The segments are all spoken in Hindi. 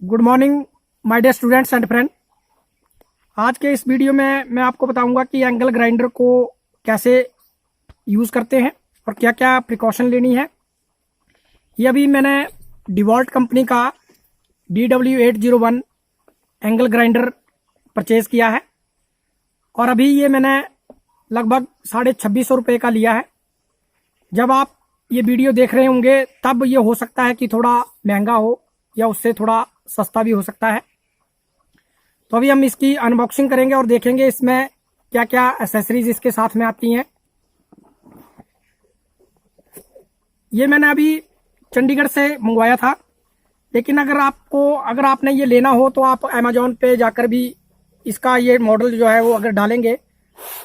Good morning my dear students and friend. आज के इस वीडियो में मैं आपको बताऊंगा कि एंगल ग्राइंडर को कैसे यूज़ करते हैं और क्या क्या प्रिकॉशन लेनी है। ये अभी मैंने डिवॉल्ट कंपनी का DW801 एंगल ग्राइंडर परचेज़ किया है और अभी ये मैंने लगभग 2650 रुपये का लिया है। जब आप ये वीडियो देख रहे होंगे तब ये हो सकता है कि थोड़ा महंगा हो या उससे थोड़ा सस्ता भी हो सकता है। तो अभी हम इसकी अनबॉक्सिंग करेंगे और देखेंगे इसमें क्या क्या एसेसरीज इसके साथ में आती हैं। ये मैंने अभी चंडीगढ़ से मंगवाया था, लेकिन अगर आपने ये लेना हो तो आप अमेजोन पे जाकर भी इसका ये मॉडल जो है वो अगर डालेंगे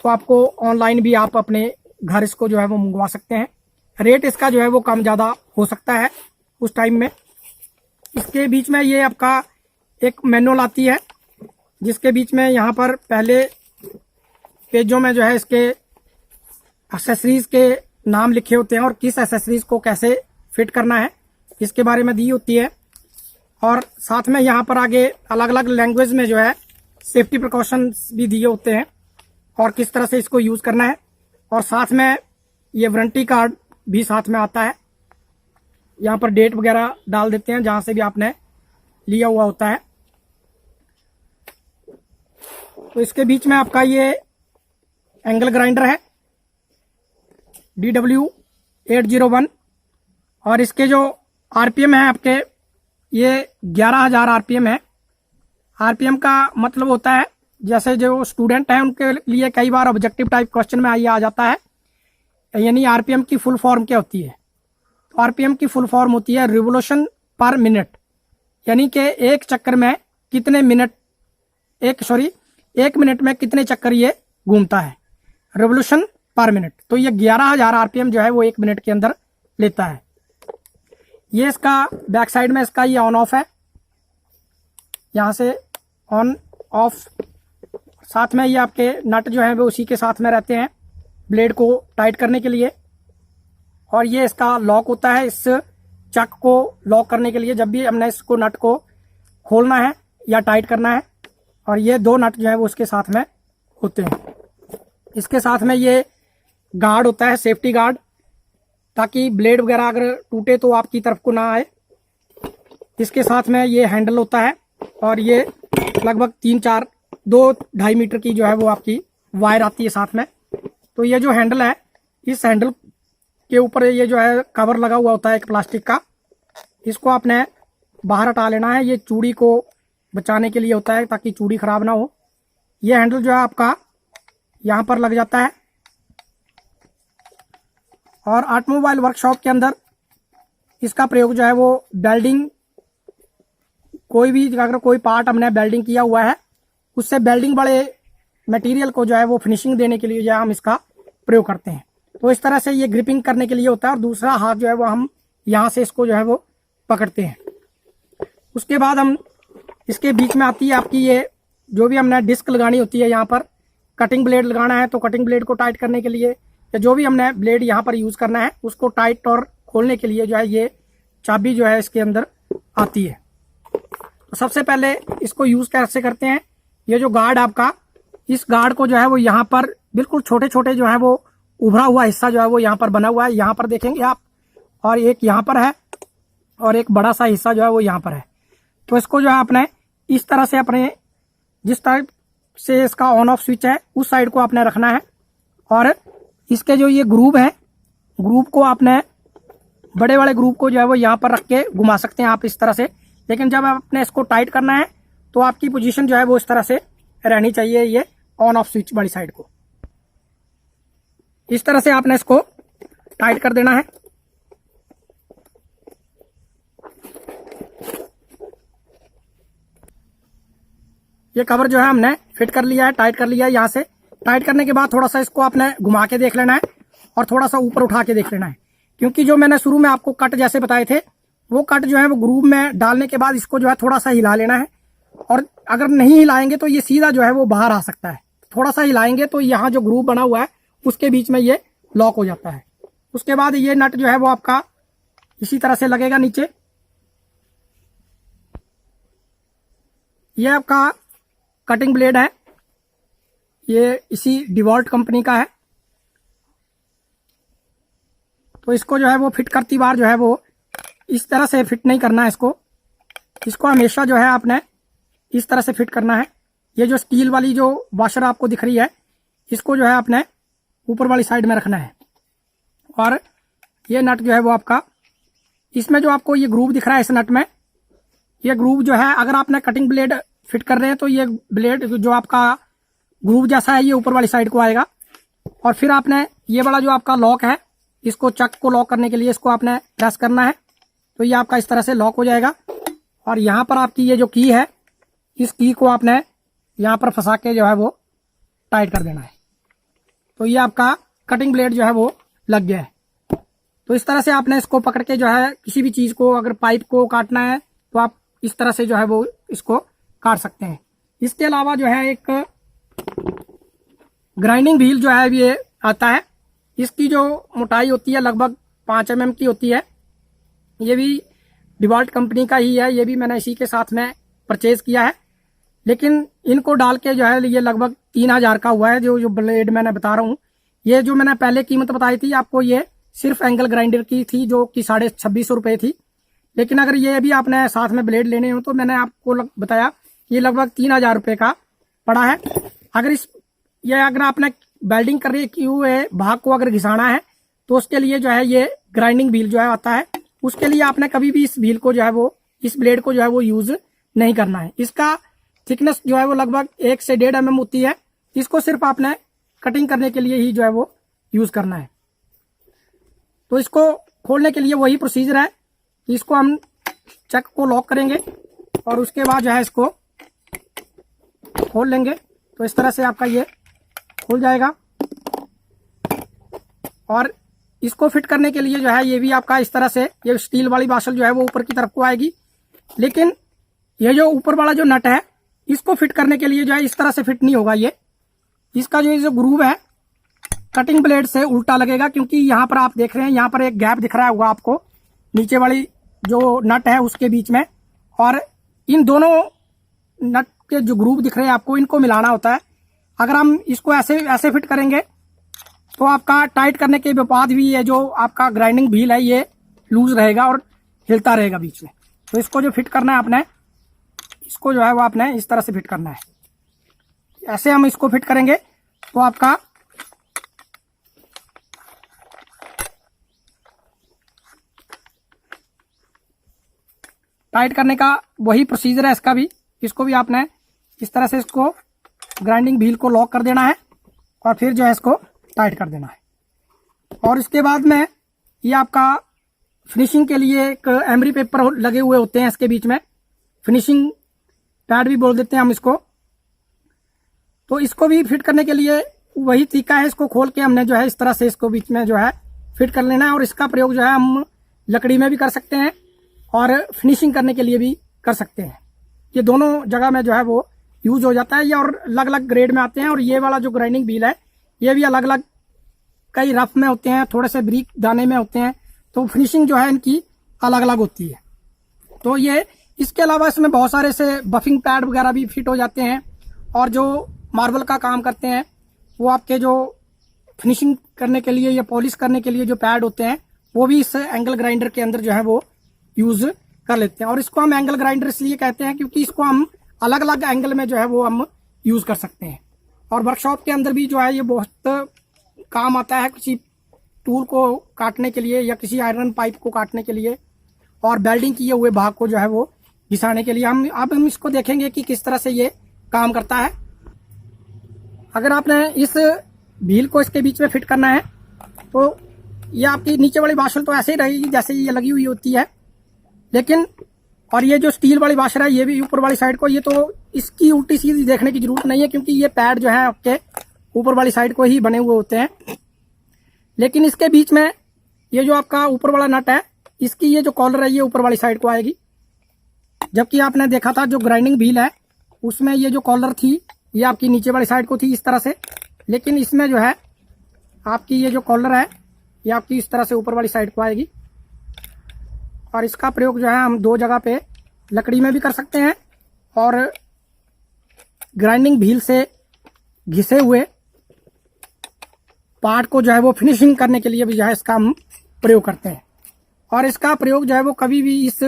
तो आपको ऑनलाइन भी आप अपने घर इसको जो है वो मंगवा सकते हैं। रेट इसका जो है वो कम ज़्यादा हो सकता है उस टाइम में। इसके बीच में ये आपका एक मैनुअल आती है जिसके बीच में यहाँ पर पहले पेजों में जो है इसके एक्सेसरीज के नाम लिखे होते हैं और किस एक्सेसरीज को कैसे फिट करना है इसके बारे में दी होती है। और साथ में यहाँ पर आगे अलग अलग लैंग्वेज में जो है सेफ्टी प्रिकॉशंस भी दिए होते हैं और किस तरह से इसको यूज़ करना है। और साथ में ये वारंटी कार्ड भी साथ में आता है। यहाँ पर डेट वगैरह डाल देते हैं जहाँ से भी आपने लिया हुआ होता है। तो इसके बीच में आपका ये एंगल ग्राइंडर है DW801 और इसके जो आरपीएम है आपके ये 11,000 आरपीएम है। आरपीएम का मतलब होता है, जैसे जो स्टूडेंट हैं उनके लिए कई बार ऑब्जेक्टिव टाइप क्वेश्चन में आ जाता है, यानी आरपीएम की फुल फॉर्म क्या होती है। तो आरपीएम की फुल फॉर्म होती है रिवोल्यूशन पर मिनट, यानी कि एक चक्कर में कितने मिनट एक मिनट में कितने चक्कर ये घूमता है, रिवोल्यूशन पर मिनट। तो ये 11,000 आरपीएम जो है वो एक मिनट के अंदर लेता है। ये इसका बैक साइड में इसका ये ऑन ऑफ है, यहाँ से ऑन ऑफ। साथ में ये आपके नट जो है वो उसी के साथ में रहते हैं ब्लेड को टाइट करने के लिए। और ये इसका लॉक होता है, इस चक को लॉक करने के लिए जब भी हमने इसको नट को खोलना है या टाइट करना है। और ये दो नट जो है वो उसके साथ में होते हैं। इसके साथ में ये गार्ड होता है, सेफ्टी गार्ड, ताकि ब्लेड वगैरह अगर टूटे तो आपकी तरफ को ना आए। इसके साथ में ये हैंडल होता है और ये लगभग 2-2.5 मीटर की जो है वो आपकी वायर आती है साथ में। तो ये जो हैंडल है, इस हैंडल के ऊपर ये जो है कवर लगा हुआ होता है एक प्लास्टिक का, इसको आपने बाहर हटा लेना है। ये चूड़ी को बचाने के लिए होता है ताकि चूड़ी खराब ना हो। ये हैंडल जो है आपका यहाँ पर लग जाता है। और ऑटोमोबाइल वर्कशॉप के अंदर इसका प्रयोग जो है वो वेल्डिंग, अगर कोई पार्ट हमने वेल्डिंग किया हुआ है उससे वेल्डिंग बड़े मटेरियल को जो है वो फिनिशिंग देने के लिए जो है हम इसका प्रयोग करते हैं। तो इस तरह से ये ग्रिपिंग करने के लिए होता है और दूसरा हाथ जो है वो हम यहाँ से इसको जो है वो पकड़ते हैं। उसके बाद हम इसके बीच में आती है आपकी ये जो भी हमने डिस्क लगानी होती है, यहाँ पर कटिंग ब्लेड लगाना है तो कटिंग ब्लेड को टाइट करने के लिए या जो भी हमने ब्लेड यहाँ पर यूज़ करना है उसको टाइट और खोलने के लिए जो है ये चाबी जो है इसके अंदर आती है। तो सबसे पहले इसको यूज़ कैसे करते हैं, ये जो गार्ड आपका, इस गार्ड को जो है वो यहाँ पर बिल्कुल छोटे छोटे जो है वो उभरा हुआ हिस्सा जो है वो यहाँ पर बना हुआ है, यहाँ पर देखेंगे आप, और एक यहाँ पर है और एक बड़ा सा हिस्सा जो है वो यहाँ पर है। तो इसको जो है आपने इस तरह से अपने जिस टाइप से इसका ऑन ऑफ स्विच है उस साइड को आपने रखना है। और इसके जो ये ग्रूव है, ग्रूव को आपने बड़े वाले ग्रूव को जो है वो यहाँ पर रख के घुमा सकते हैं आप इस तरह से। लेकिन जब आपने इसको टाइट करना है तो आपकी पोजीशन जो है वो इस तरह से रहनी चाहिए, ये ऑन ऑफ स्विच वाली साइड को इस तरह से आपने इसको टाइट कर देना है। ये कवर जो है हमने फिट कर लिया है, टाइट कर लिया है। यहाँ से टाइट करने के बाद थोड़ा सा इसको आपने घुमा के देख लेना है और थोड़ा सा ऊपर उठा के देख लेना है, क्योंकि जो मैंने शुरू में आपको कट जैसे बताए थे वो कट जो है वो ग्रूव में डालने के बाद इसको जो है थोड़ा सा हिला लेना है। और अगर नहीं हिलाएंगे तो ये सीधा जो है वो बाहर आ सकता है। थोड़ा सा हिलाएंगे तो यहाँ जो ग्रूव बना हुआ है उसके बीच में ये लॉक हो जाता है। उसके बाद ये नट जो है वो आपका इसी तरह से लगेगा नीचे ये आपका कटिंग ब्लेड है, ये इसी डिवॉल्ट कंपनी का है। तो इसको जो है वो फिट करती बार जो है वो इस तरह से फिट नहीं करना है इसको हमेशा जो है आपने इस तरह से फिट करना है। ये जो स्टील वाली जो वॉशर आपको दिख रही है, इसको जो है आपने ऊपर वाली साइड में रखना है। और ये नट जो है वो आपका, इसमें जो आपको ये ग्रूव दिख रहा है इस नट में, ये ग्रूव जो है अगर आपने कटिंग ब्लेड फिट कर रहे हैं तो ये ब्लेड जो आपका ग्रूव जैसा है ये ऊपर वाली साइड को आएगा। और फिर आपने ये वाला जो आपका लॉक है, इसको चक को लॉक करने के लिए इसको आपने प्रेस करना है, तो ये आपका इस तरह से लॉक हो जाएगा। और यहाँ पर आपकी ये जो की है, इस की को आपने यहाँ पर फंसा के जो है वो टाइट कर देना है। तो ये आपका कटिंग ब्लेड जो है वो लग गया है। तो इस तरह से आपने इसको पकड़ के जो है किसी भी चीज को, अगर पाइप को काटना है तो आप इस तरह से जो है वो इसको काट सकते हैं। इसके अलावा जो है एक ग्राइंडिंग व्हील जो है ये आता है। इसकी जो मोटाई होती है लगभग 5 mm की होती है। ये भी डिवॉल्ट कंपनी का ही है, ये भी मैंने इसी के साथ में परचेज किया है। लेकिन इनको डाल के जो है ये लगभग 3000 का हुआ है। जो ब्लेड मैंने बता रहा हूँ, ये जो मैंने पहले कीमत बताई थी आपको, ये सिर्फ एंगल ग्राइंडर की थी जो कि 2650 रुपये थी। लेकिन अगर ये भी आपने साथ में ब्लेड लेने हो तो मैंने आपको बताया ये लगभग 3000 रुपये का पड़ा है। अगर आपने वेल्डिंग कर रही हुए भाग को अगर घिसाना है तो उसके लिए जो है ये ग्राइंडिंग व्हील जो है आता है। उसके लिए आपने कभी भी इस व्हील को जो है वो, इस ब्लेड को जो है वो यूज नहीं करना है। इसका थिकनेस जो है वो लगभग 1 से 1.5 mm होती है। इसको सिर्फ आपने कटिंग करने के लिए ही जो है वो यूज करना है। तो इसको खोलने के लिए वही प्रोसीजर है, इसको हम चक को लॉक करेंगे और उसके बाद जो है इसको खोल लेंगे। तो इस तरह से आपका ये खुल जाएगा। और इसको फिट करने के लिए जो है ये भी आपका इस तरह से, ये स्टील वाली बाशल जो है वो ऊपर की तरफ को आएगी। लेकिन ये जो ऊपर वाला जो नट है, इसको फिट करने के लिए जो है इस तरह से फिट नहीं होगा। ये इसका जो ग्रूव है कटिंग ब्लेड से उल्टा लगेगा, क्योंकि यहाँ पर आप देख रहे हैं यहाँ पर एक गैप दिख रहा होगा आपको नीचे वाली जो नट है उसके बीच में। और इन दोनों नट के जो ग्रूव दिख रहे हैं आपको, इनको मिलाना होता है। अगर हम इसको ऐसे फिट करेंगे तो आपका टाइट करने के बाद भी ये जो आपका ग्राइंडिंग व्हील है ये लूज रहेगा और हिलता रहेगा बीच में। तो इसको जो फिट करना है आपने, इसको जो है वो आपने इस तरह से फिट करना है। ऐसे हम इसको फिट करेंगे तो आपका टाइट करने का वही प्रोसीजर है इसका भी। इसको भी आपने इस तरह से इसको ग्राइंडिंग व्हील को लॉक कर देना है और फिर जो है इसको टाइट कर देना है। और इसके बाद में ये आपका फिनिशिंग के लिए एक एमरी पेपर लगे हुए होते हैं इसके बीच में, फिनिशिंग पैड भी बोल देते हैं हम इसको। तो इसको भी फिट करने के लिए वही तरीका है, इसको खोल के हमने जो है इस तरह से इसको बीच में जो है फिट कर लेना है। और इसका प्रयोग जो है हम लकड़ी में भी कर सकते हैं और फिनिशिंग करने के लिए भी कर सकते हैं। ये दोनों जगह में जो है वो यूज हो जाता है। ये और अलग अलग ग्रेड में आते हैं। और ये वाला जो ग्राइंडिंग व्हील है ये भी अलग अलग, कई रफ में होते हैं, थोड़े से ब्रीक दाने में होते हैं। तो फिनिशिंग जो है इनकी अलग अलग होती है। तो ये इसके अलावा इसमें बहुत सारे से बफिंग पैड वगैरह भी फिट हो जाते हैं। और जो मार्बल का काम करते हैं वो आपके जो फिनिशिंग करने के लिए या पॉलिश करने के लिए जो पैड होते हैं वो भी इस एंगल ग्राइंडर के अंदर जो है वो यूज कर लेते हैं। और इसको हम एंगल ग्राइंडर इसलिए कहते हैं क्योंकि इसको हम अलग अलग एंगल में जो है वो हम यूज कर सकते हैं। और वर्कशॉप के अंदर भी जो है ये बहुत काम आता है, किसी टूल को काटने के लिए या किसी आयरन पाइप को काटने के लिए और वेल्डिंग किए हुए भाग को जो है वो घिसाने के लिए। हम इसको देखेंगे कि किस तरह से ये काम करता है। अगर आपने इस व्हील को इसके बीच में फिट करना है तो ये आपकी नीचे वाली बाशल तो ऐसे ही रहेगी जैसे ये लगी हुई होती है। लेकिन और ये जो स्टील वाली बाशल है ये भी ऊपर वाली साइड को, ये तो इसकी उल्टी सीधी देखने की जरूरत नहीं है क्योंकि ये पैड जो है आपके ऊपर वाली साइड को ही बने हुए होते हैं। लेकिन इसके बीच में ये जो आपका ऊपर वाला नट है, इसकी ये जो कॉलर है ये ऊपर वाली साइड को आएगी। जबकि आपने देखा था जो ग्राइंडिंग व्हील है उसमें ये जो कॉलर थी ये आपकी नीचे वाली साइड को थी इस तरह से। लेकिन इसमें जो है आपकी ये जो कॉलर है ये आपकी इस तरह से ऊपर वाली साइड को आएगी। और इसका प्रयोग जो है हम दो जगह पे लकड़ी में भी कर सकते हैं और ग्राइंडिंग व्हील से घिसे हुए पार्ट को जो है वो फिनिशिंग करने के लिए भी जो है इसका हम प्रयोग करते हैं। और इसका प्रयोग जो है वो कभी भी इस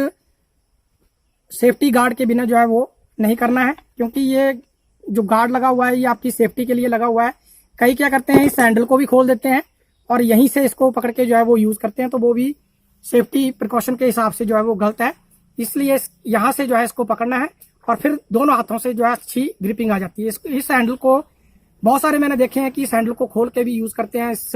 सेफ्टी गार्ड के बिना जो है वो नहीं करना है, क्योंकि ये जो गार्ड लगा हुआ है ये आपकी सेफ्टी के लिए लगा हुआ है। कई क्या करते हैं, इस हैंडल को भी खोल देते हैं और यहीं से इसको पकड़ के जो है वो यूज करते हैं, तो वो भी सेफ्टी प्रिकॉशन के हिसाब से जो है वो गलत है। इसलिए यहाँ से जो है इसको पकड़ना है और फिर दोनों हाथों से जो है अच्छी ग्रिपिंग आ जाती है। इस हैंडल को बहुत सारे मैंने देखे हैं कि इस हैंडल को खोल के भी यूज करते हैं, इस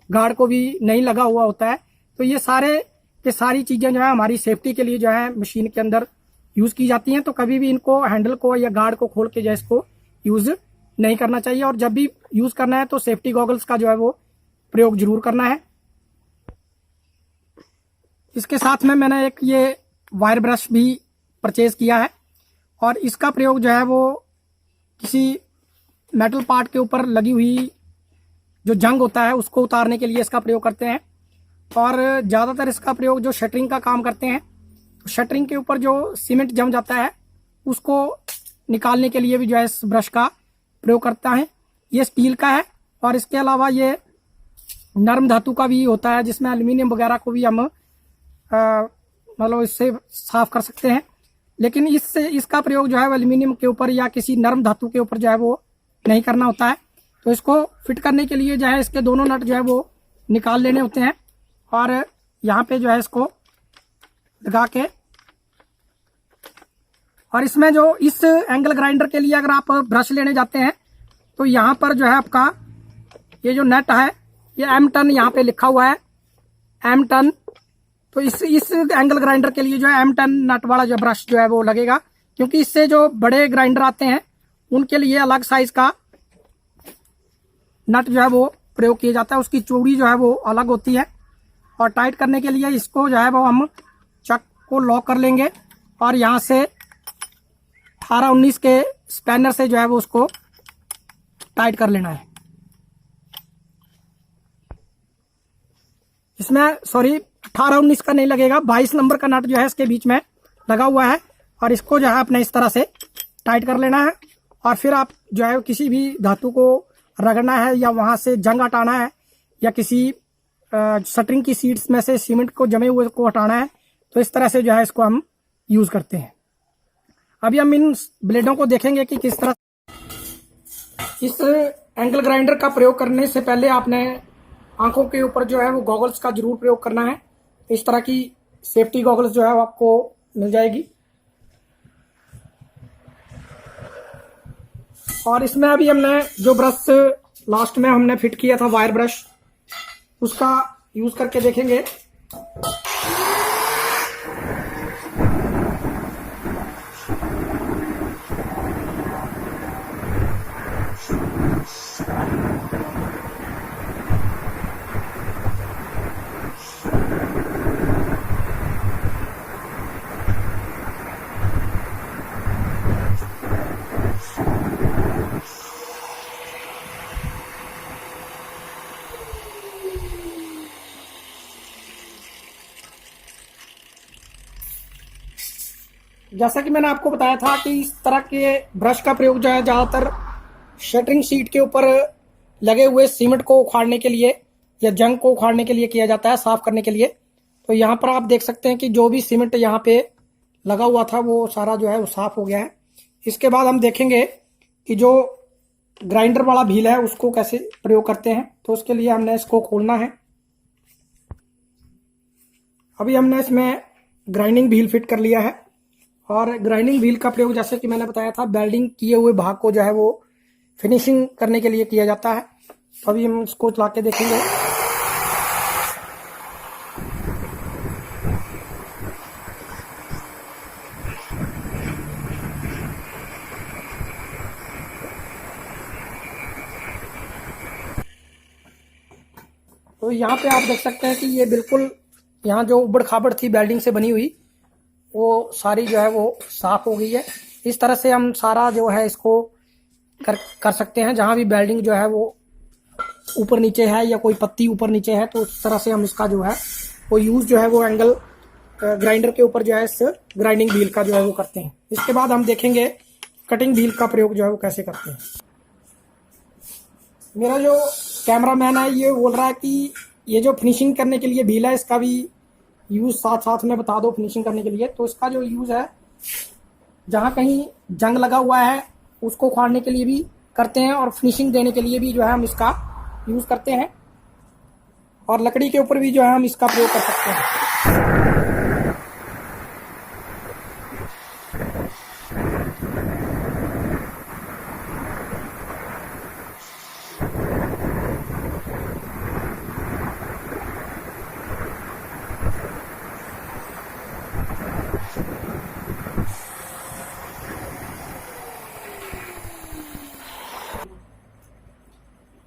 गार्ड को भी नहीं लगा हुआ होता है। तो ये सारी चीजें जो है हमारी सेफ्टी के लिए जो है मशीन के अंदर यूज की जाती हैं। तो कभी भी इनको हैंडल को या गार्ड को खोल के जो है इसको यूज नहीं करना चाहिए, और जब भी यूज करना है तो सेफ्टी गॉगल्स का जो है वो प्रयोग जरूर करना है। इसके साथ में मैंने एक ये वायर ब्रश भी परचेज किया है और इसका प्रयोग जो है वो किसी मेटल पार्ट के ऊपर लगी हुई जो जंग होता है उसको उतारने के लिए इसका प्रयोग करते हैं। और ज़्यादातर इसका प्रयोग जो शटरिंग का काम करते हैं, तो शटरिंग के ऊपर जो सीमेंट जम जाता है उसको निकालने के लिए भी जो है इस ब्रश का प्रयोग करता है। ये स्टील का है और इसके अलावा ये नरम धातु का भी होता है, जिसमें एल्यूमिनियम वगैरह को भी हम मतलब इससे साफ कर सकते हैं। लेकिन इसका प्रयोग जो है वो एल्यूमिनियम के ऊपर या किसी नरम धातु के ऊपर जो है वो नहीं करना होता है। तो इसको फिट करने के लिए जो है इसके दोनों नट जो है वो निकाल लेने होते हैं और यहाँ पे जो है इसको लगा के, और इसमें जो इस एंगल ग्राइंडर के लिए अगर आप ब्रश लेने जाते हैं तो यहाँ पर जो है आपका ये जो नट है ये M10 यहाँ पे लिखा हुआ है, M10। तो इस एंगल ग्राइंडर के लिए जो है M10 नट वाला जो ब्रश जो है वो लगेगा, क्योंकि इससे जो बड़े ग्राइंडर आते हैं उनके लिए अलग साइज का नट जो है वो प्रयोग किया जाता है, उसकी चौड़ी जो है वो अलग होती है। और टाइट करने के लिए इसको जो है वो हम चक को लॉक कर लेंगे और यहाँ से 18-19 के स्पैनर से जो है वो उसको टाइट कर लेना है। इसमें 18-19 का नहीं लगेगा, 22 नंबर का नट जो है इसके बीच में लगा हुआ है और इसको जो है अपने इस तरह से टाइट कर लेना है। और फिर आप जो है किसी भी धातु को रगड़ना है या वहां से जंग हटाना है या किसी शटरिंग की सीट्स में से सीमेंट को जमे हुए को हटाना है, तो इस तरह से जो है इसको हम यूज करते हैं। अभी हम इन ब्लेडों को देखेंगे कि किस तरह। इस एंगल ग्राइंडर का प्रयोग करने से पहले आपने आंखों के ऊपर जो है वो गॉगल्स का जरूर प्रयोग करना है। इस तरह की सेफ्टी गॉगल्स जो है वो आपको मिल जाएगी। और इसमें अभी हमने जो ब्रश लास्ट में हमने फिट किया था वायर ब्रश, उसका यूज करके देखेंगे। जैसा कि मैंने आपको बताया था कि इस तरह के ब्रश का प्रयोग जो है ज़्यादातर शटरिंग शीट के ऊपर लगे हुए सीमेंट को उखाड़ने के लिए या जंग को उखाड़ने के लिए किया जाता है, साफ करने के लिए। तो यहाँ पर आप देख सकते हैं कि जो भी सीमेंट यहाँ पे लगा हुआ था वो सारा जो है वो साफ हो गया है। इसके बाद हम देखेंगे कि जो ग्राइंडर वाला व्हील है उसको कैसे प्रयोग करते हैं। तो उसके लिए हमने इसको खोलना है। अभी हमने इसमें ग्राइंडिंग व्हील फिट कर लिया है और ग्राइंडिंग व्हील का प्रयोग जैसे कि मैंने बताया था वेल्डिंग किए हुए भाग को जो है वो फिनिशिंग करने के लिए किया जाता है। अभी हम इसको चला के देखेंगे। तो यहाँ पे आप देख सकते हैं कि ये बिल्कुल यहाँ जो उबड़ खाबड़ थी वेल्डिंग से बनी हुई वो सारी जो है वो साफ हो गई है। इस तरह से हम सारा जो है इसको कर सकते हैं। जहाँ भी वेल्डिंग जो है वो ऊपर नीचे है या कोई पत्ती ऊपर नीचे है तो उस तरह से हम इसका जो है वो यूज जो है वो एंगल ग्राइंडर के ऊपर जो है इस ग्राइंडिंग व्हील का जो है वो करते हैं। इसके बाद हम देखेंगे कटिंग व्हील का प्रयोग जो है वो कैसे करते हैं। मेरा जो कैमरामैन है ये बोल रहा है कि ये जो फिनिशिंग करने के लिए व्हील है इसका भी यूज़ साथ साथ में बता दो फिनिशिंग करने के लिए। तो इसका जो यूज़ है, जहाँ कहीं जंग लगा हुआ है उसको उखाड़ने के लिए भी करते हैं और फिनिशिंग देने के लिए भी जो है हम इसका यूज़ करते हैं, और लकड़ी के ऊपर भी जो है हम इसका प्रयोग कर सकते हैं।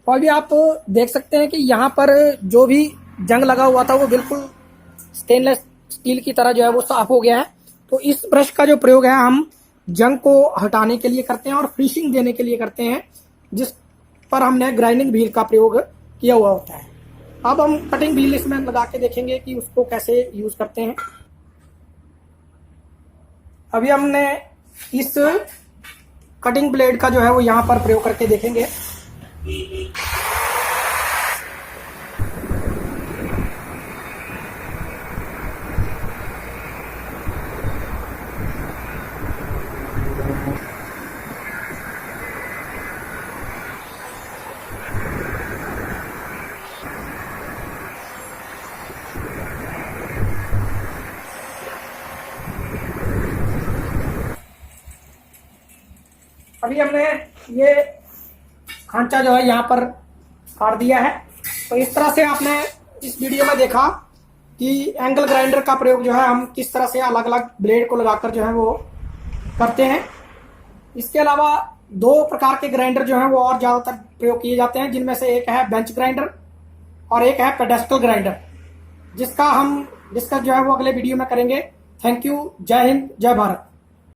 और भी आप देख सकते हैं कि यहाँ पर जो भी जंग लगा हुआ था वो बिल्कुल स्टेनलेस स्टील की तरह जो है वो साफ हो गया है। तो इस ब्रश का जो प्रयोग है हम जंग को हटाने के लिए करते हैं और फिनिशिंग देने के लिए करते हैं, जिस पर हमने ग्राइंडिंग व्हील का प्रयोग किया हुआ होता है। अब हम कटिंग व्हील इसमें लगा के देखेंगे कि उसको कैसे यूज करते हैं। अभी हमने इस कटिंग ब्लेड का जो है वो यहाँ पर प्रयोग करके देखेंगे। अभी हमने ये खांचा जो है यहाँ पर काट दिया है। तो इस तरह से आपने इस वीडियो में देखा कि एंगल ग्राइंडर का प्रयोग जो है हम किस तरह से अलग अलग ब्लेड को लगाकर जो है वो करते हैं। इसके अलावा दो प्रकार के ग्राइंडर जो है वो और ज़्यादातर प्रयोग किए जाते हैं, जिनमें से एक है बेंच ग्राइंडर और एक है पेडेस्टल ग्राइंडर, जिसका जो है वो अगले वीडियो में करेंगे। Thank you. जय हिंद, जय भारत।